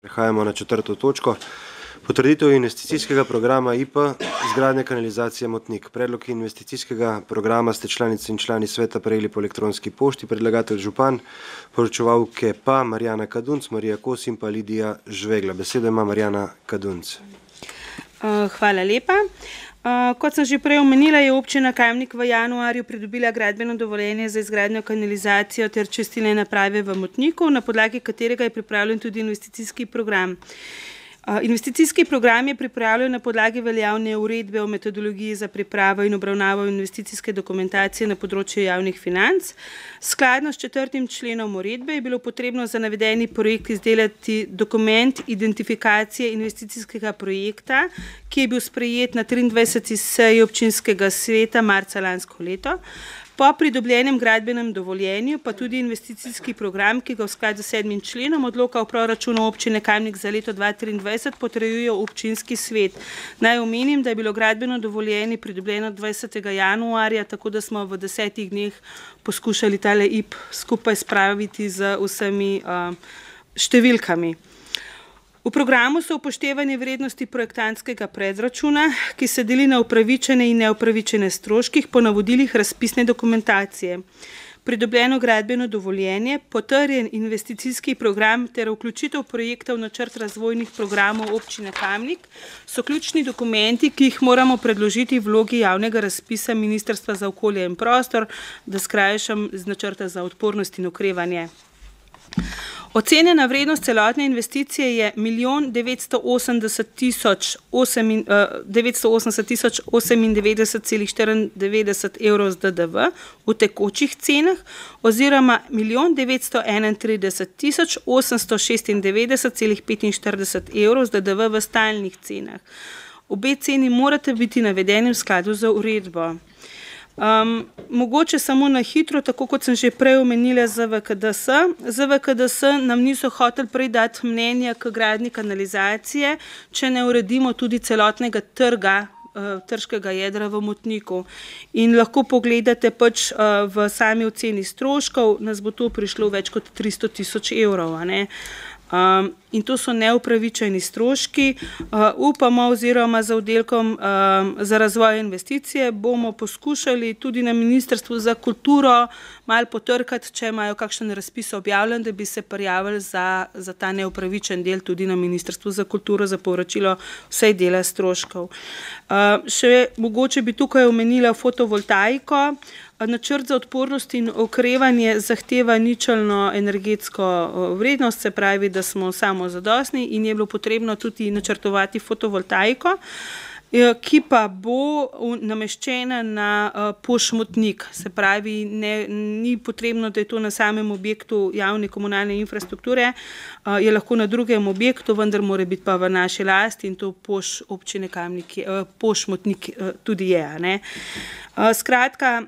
Prehajamo na 4. točko. Potrditev investicijskega programa IP izgradnje kanalizacije Motnik. Predlog investicijskega programa ste članice in člani sveta prejeli po elektronski pošti. Predlagatelj župan, poročevalke pa Marjana Kadunc, Marija Kos in pa Lidija Žvegla. Besedo ima Marjana Kadunc. Hvala lepa. Kot sem že prej omenila, je občina Kamnik v januarju pridobila gradbeno dovoljenje za izgradnjo kanalizacijo ter čistilne naprave v Motniku, na podlagi katerega je pripravljen tudi investicijski program. Investicijski program je pripravljen na podlagi veljavne uredbe o metodologiji za pripravo in obravnavo investicijske dokumentacije na področju javnih financ. Skladno s 4. členom uredbe je bilo potrebno za navedeni projekt izdelati dokument identifikacije investicijskega projekta, ki je bil sprejet na 23. seji občinskega sveta marca lansko leto. Po pridobljenem gradbenem dovoljenju pa tudi investicijski program, ki ga v skladu s 7. členom odloka o proračunu občine Kamnik za leto 2023 potrjuje občinski svet. Naj omenim, da je bilo gradbeno dovoljenje pridobljeno 20. januarja, tako da smo v 10 dneh poskušali tale IP skupaj spraviti z vsemi številkami. V programu so upoštevane vrednosti projektantskega predračuna, ki se deli na upravičene in neupravičene stroških po navodilih razpisne dokumentacije. Pridobljeno gradbeno dovoljenje, potrjen investicijski program ter vključitev projekta v načrt razvojnih programov občine Kamnik so ključni dokumenti, ki jih moramo predložiti v vlogi javnega razpisa Ministrstva za okolje in prostor, da skrajšam z načrta za odpornost in okrevanje. Ocenjena vrednost celotne investicije je 1.980.098,94 evrov z DDV v tekočih cenah oziroma 1.931.896,45 evrov z DDV v stalnih cenah. Obe ceni morate biti navedeni v skladu z uredbo. Mogoče samo na hitro, tako kot sem že prej omenila ZVKDS. ZVKDS nam niso hoteli prej dati mnenja k gradnji kanalizacije, če ne uredimo tudi celotnega trga, trškega jedra v Motniku. In lahko pogledate pač v sami oceni stroškov, nas bo to prišlo več kot 300.000 evrov, in to so neupravičeni stroški. Upamo oziroma za oddelkom za razvoj investicije bomo poskušali tudi na Ministrstvu za kulturo malo potrkati, če imajo kakšen razpis objavljen, da bi se prijavili za ta neupravičen del tudi na Ministrstvu za kulturo za povračilo vsej dela stroškov. Še mogoče bi tukaj omenila fotovoltaiko. Načrt za odpornost in okrevanje zahteva ničelno energetsko vrednost, se pravi, da smo samozadostni in je bilo potrebno tudi načrtovati fotovoltaiko, ki pa bo nameščena na Poš Motnik. Se pravi, ni potrebno, da je to na samem objektu javne komunalne infrastrukture, je lahko na drugem objektu, vendar mora biti pa v naši lasti in to Poš občine Kamnik, Poš Motnik tudi je. Skratka,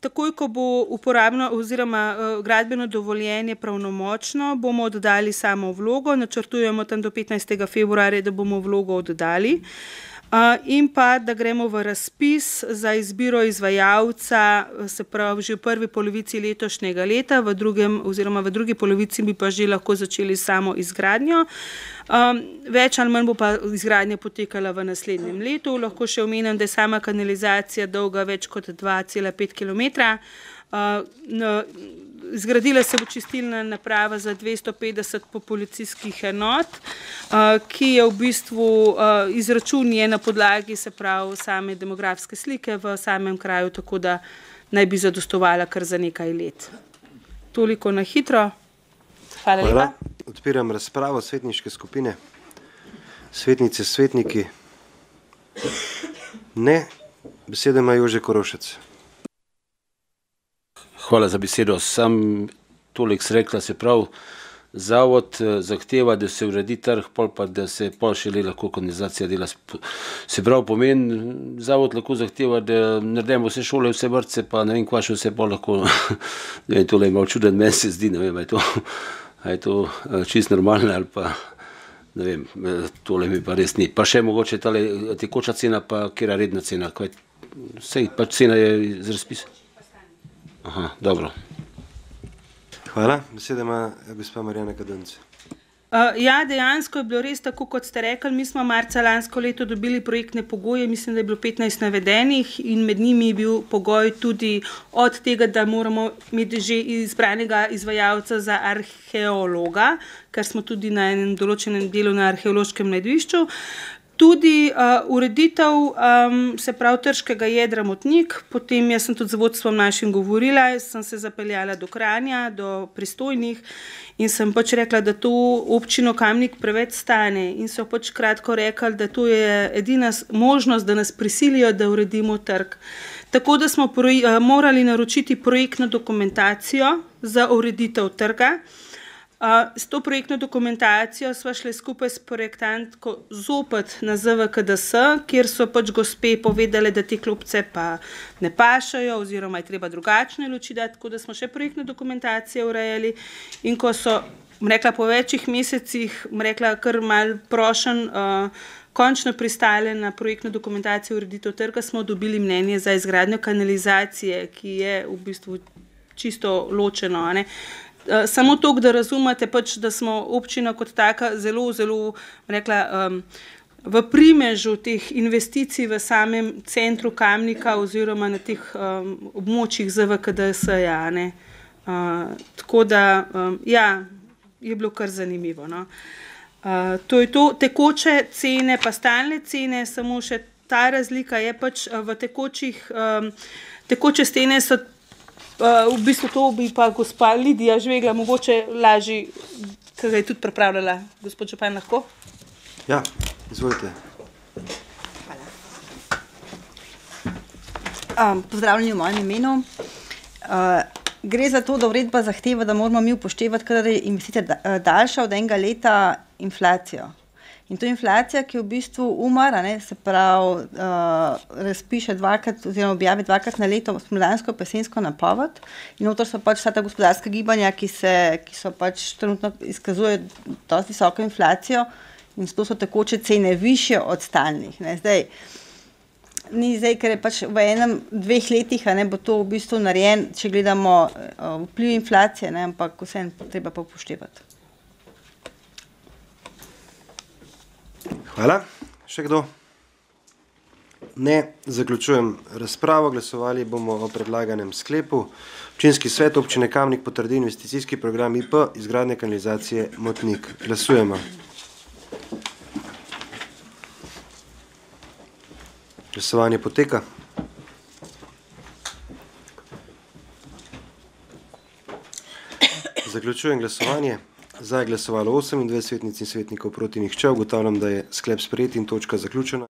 takoj, ko bo uporabno oziroma gradbeno dovoljenje pravnomočno, bomo oddali samo vlogo, načrtujemo tam do 15. februarja, da bomo vlogo oddali. In pa, da gremo v razpis za izbiro izvajalca, se pravi, že v prvi polovici letošnjega leta, v drugi polovici bi pa že lahko začeli samo izgradnjo. Več ali manj bo pa izgradnja potekala v naslednjem letu. Lahko še omenim, da je sama kanalizacija dolga več kot 2,5 kilometra. Zgradila se bo čistilna naprava za 250 populacijskih enot, ki je v bistvu izračun je na podlagi, se pravi, same demografske slike v samem kraju, tako da naj bi zadostovala kar za nekaj let. Toliko na hitro. Hvala lepa. Odpiram razpravo svetniške skupine. Svetnice, svetniki. Ne. Besedo ima Jože Korošec. Hvala za besedo. Sam toliko se rekla, se pravi, zavod zahteva, da se uredi trg, pol pa da se pol šele lahko kanalizacija dela. Se pravi, pomeni, zavod lahko zahteva, da naredimo vse šole, vse vrtce, pa ne vem, kva še vse pol lahko. Ne vem, tole je malo čuden, meni se zdi, ne vem, a je to čisto normalno ali pa, ne vem, tole mi pa res ni. Pa še mogoče tale tekoča cena, pa kjera redna cena, sej pač cena je z razpisa. Aha, dobro. Hvala. Beseda ima gospa Marjana Kadunc. Ja, dejansko je bilo res tako, kot ste rekli. Mi smo marca lansko leto dobili projektne pogoje, mislim, da je bilo 15 navedenih in med njimi je bil pogoj tudi od tega, da moramo imeti že izbranega izvajalca za arheologa, ker smo tudi na enem določenem delu na arheološkem najdišču. Tudi ureditev, se pravi, trškega jedra Motnik, potem jaz sem tudi z vodstvom našim govorila, sem se zapeljala do Kranja, do pristojnih in sem pač rekla, da to občino Kamnik preveč stane in so pač kratko rekli, da to je edina možnost, da nas prisilijo, da uredimo trg. Tako da smo morali naročiti projektno dokumentacijo za ureditev trga. S to projektno dokumentacijo sva šli skupaj s projektantko zopet na ZVKDS, kjer so pač gospe povedali, da te klopce pa ne pašajo oziroma je treba drugačne luči dati, tako da smo še projektne dokumentacije urejali in ko so, rekla, po večjih mesecih, rekla, kar mal prošen, končno pristale na projektno dokumentacijo ureditev trga, smo dobili mnenje za izgradnjo kanalizacije, ki je v bistvu čisto ločeno, ne. Samo toliko, da razumete, pač, da smo občina kot taka zelo, zelo, rekla, v primežu teh investicij v samem centru Kamnika oziroma na teh območjih ZVKDS-ja, ne. Tako da, ja, je bilo kar zanimivo, no. To je to, tekoče cene pa stalne cene, samo še ta razlika je pač v tekoče cene so v bistvu to bi pa gospa Lidija Žvegla mogoče lažje, ki ga je tudi pripravljala. Gospod župan, lahko? Ja, izvolite. Pozdravljeni v mojem imenu. Gre za to, da uredba zahteva, da moramo mi upoštevati, kadar je investicija daljša od enega leta, inflacijo. In to je inflacija, ki v bistvu umara, ne, se pravi, razpiše dvakrat oziroma objavi dvakrat na leto spomladansko pa jesensko napoved in noter so pač vsa ta gospodarska gibanja, ki so pač trenutno izkazujejo dosti visoko inflacijo in zato so tekoče cene višje od stalnih, ne. Zdaj, ni zdaj, ker je pač v enem, 2 letih, ne, bo to v bistvu narejen, če gledamo vpliv inflacije, ne, ampak vseeno treba pa upoštevati. Hvala. Še kdo? Ne. Zaključujem razpravo. Glasovali bomo o predlaganem sklepu. Občinski svet občine Kamnik potrdi investicijski program IP izgradnje kanalizacije Motnik. Glasujemo. Glasovanje poteka. Zaključujem glasovanje. Za je glasovalo 28 svetnic in svetnikov, proti nihče. Ugotavljam, da je sklep sprejet in točka zaključena.